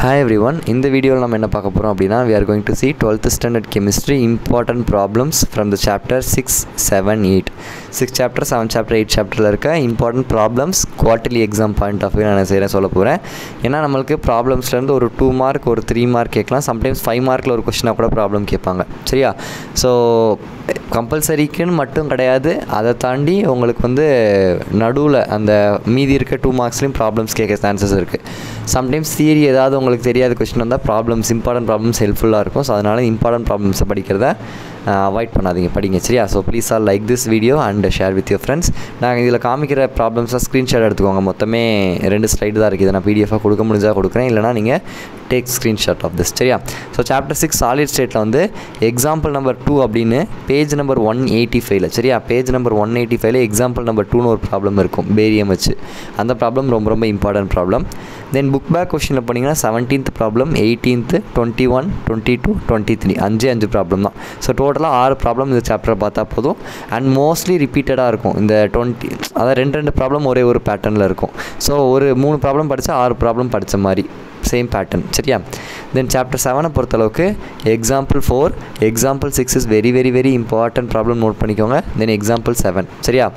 Hi everyone, in the video we are going to see 12th standard chemistry important problems from the chapter 6, 7, 8. 6 chapter, 7 chapter, 8 chapter important problems quarterly exam point of view நான் செய்றேன் சொல்ல போறேன். ஏன்னா நமக்கு problemsல இருந்து ஒரு 2 mark ஒரு 3 mark கேட்கலாம், sometimes 5 markல ஒரு क्वेश्चन கூட problem கேட்பாங்க. சரியா? So கம்பல்சரிக்குன்னு மட்டும் கிடையாது, அதை தாண்டி உங்களுக்கு வந்து நடுவில் அந்த மீதி இருக்க 2 மார்க்ஸ்லையும் ப்ராப்ளம்ஸ் கேட்க சான்சஸ் இருக்குது. சம்டைம்ஸ் தியரி ஏதாவது உங்களுக்கு தெரியாத கொஸ்டின் வந்தால் ப்ராப்ளம்ஸ் இம்பார்ட்டன்ட் ப்ராப்ளம்ஸ் ஹெல்ப்ஃபுல்லாக இருக்கும். ஸோ அதனால் இம்பார்ட்டன்ட் ப்ராப்ளம்ஸை படிக்கிறத அவாய்ட் பண்ணாதீங்க, படிங்க. சரியா? So please all like this video and share with your friends. நாங்கள் இதில் காமிக்கிற ப்ராப்ளம்ஸாக ஸ்க்ரீன்ஷாட் எடுத்துக்கோங்க. மொத்தமே 2 ஸ்லைடு தான் இருக்குது. இதை நான் பிடிஎஃபாக கொடுக்க முடிஞ்சால் கொடுக்குறேன், இல்லைனா நீங்கள் டேக் ஸ்க்ரீன்ஷாட் ஆஃப் திஸ். சரியா? ஸோ சாப்டர் 6 சாலிட் ஸ்டேட்டில் வந்து எக்ஸாம்பிள் நம்பர் 2 அப்படின்னு பேஜ் நம்பர் 185. சரியா? பேஜ் நம்பர் 185 எக்ஸாம்பிள் நம்பர் 2னு ஒரு ப்ராப்ளம் இருக்கும், பேரியம் வச்சு. அந்த ப்ராப்ளம் ரொம்ப ரொம்ப இம்பார்ட்டன்ட் ப்ராப்ளம். தென் புக் பேக் கொஸ்டினில் போனீங்கன்னா 17th ப்ராப்ளம், 18th, 21, 22, 23 5 ப்ராப்ளம் தான். ஸோ டோட்டலாக 6 ப்ராப்ளம் இந்த சாப்டரை பார்த்தா போதும். அண்ட் மோஸ்ட்லி ரிப்பீட்டடாக இருக்கும். இந்த 20 அதாவது 2 ப்ராப்ளம் ஒரே ஒரு பேட்டர்னில் இருக்கும். ஸோ ஒரு 3 ப்ராப்ளம் படித்தா 6 ப்ராப்ளம் படித்த மாதிரி சேம் பேட்டர்ன். சரியா? தென் சாப்டர் 7 பொறுத்தளவுக்கு example 4, example 6 is very very very important problem, note பண்ணிக்கோங்க. Then example 7. சரியா?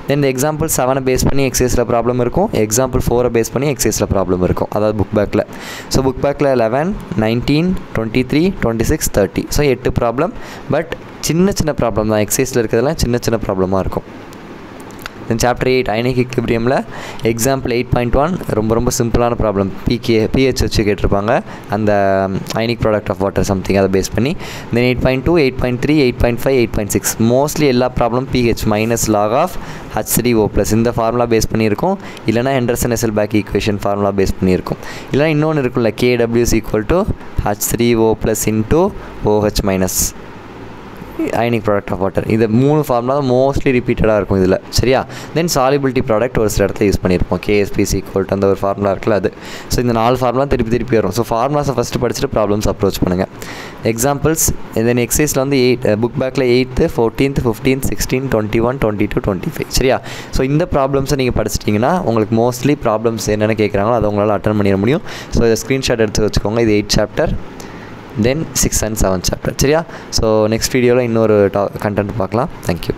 தென் இந்த எக்ஸாம்பிள் 7 பேஸ் பண்ணி எக்ஸைஸில் ப்ராப்ளம் இருக்கும், எக்ஸாம்பிள் 4 பேஸ் பண்ணி எக்ஸைஸில் ப்ராப்ளம் இருக்கும், அதாவது புக் பேக்கில். ஸோ புக் பேக்கில் 11, 19, 23, 26, 30. So 8 problem. பட் சின்ன சின்ன ப்ராப்ளம் தான், எக்ஸைஸில் இருக்கிறதெல்லாம் சின்ன சின்ன ப்ராப்ளமாக இருக்கும். தென் சாப்டர் 8 அயனிக் ஈக்விலிபிரியமில் எக்ஸாம்பிள் 8.1 ரொம்ப ரொம்ப சிம்பிளான ப்ராப்ளம். பிஹெச் வச்சு கேட்டிருப்பாங்க, அந்த ionic product of water something அதை பேஸ் பண்ணி. தென் 8.2, 8.3, 8.5, 8.6 மோஸ்ட்லி எல்லா problem pH minus log of H3O+, இந்த ஃபார்முலா பேஸ் பண்ணியிருக்கும். இல்லைனா Henderson Hasselbalch equation formula base பண்ணியிருக்கும். இல்லைனா இன்னொன்று இருக்குல்ல, KW is equal to H3O+ into OH- ionic product of water. இது 3 ஃபார்முலா தான் மோஸ்ட்லி ரிப்பீட்டடாக இருக்கும் இதில். சரியா? தென் சாலிபிலிட்டி ப்ராடக்ட் ஒரு சில இடத்துல யூஸ் பண்ணியிருப்போம், KSP is equal to அந்த ஒரு ஃபார்முலா இருக்குல்ல அது. ஸோ இந்த 4 ஃபார்முலா திருப்பி வரும். ஸோ ஃபார்முலாஸை ஃபஸ்ட்டு படிச்சுட்டு ப்ராப்ளம்ஸ் அப்ரோச் பண்ணுங்கள். எக்ஸாம்பிள்ஸ் தென் எக்ஸைஸில் வந்து 8 புக் பேக்கில் 8th, 14th, 15th, 16, 21, 22, 25. சரியா? ஸோ இந்த ப்ராப்ளம்ஸை நீங்கள் படிச்சிட்டிங்கன்னா உங்களுக்கு மோஸ்ட்லி ப்ராப்ளம்ஸ் என்னென்ன கேட்குறாங்களோ அதை உங்களால் அட்டன் பண்ணிட முடியும். ஸோ இதை ஸ்க்ரீன்ஷாட் எடுத்து வச்சுக்கோங்க. இது 8 சாப்டர், தென் 6 and 7 சாப்டர். சரியா? ஸோ நெக்ஸ்ட் வீடியோவில் இன்னொரு கண்டென்ட் பார்க்கலாம். தேங்க்யூ.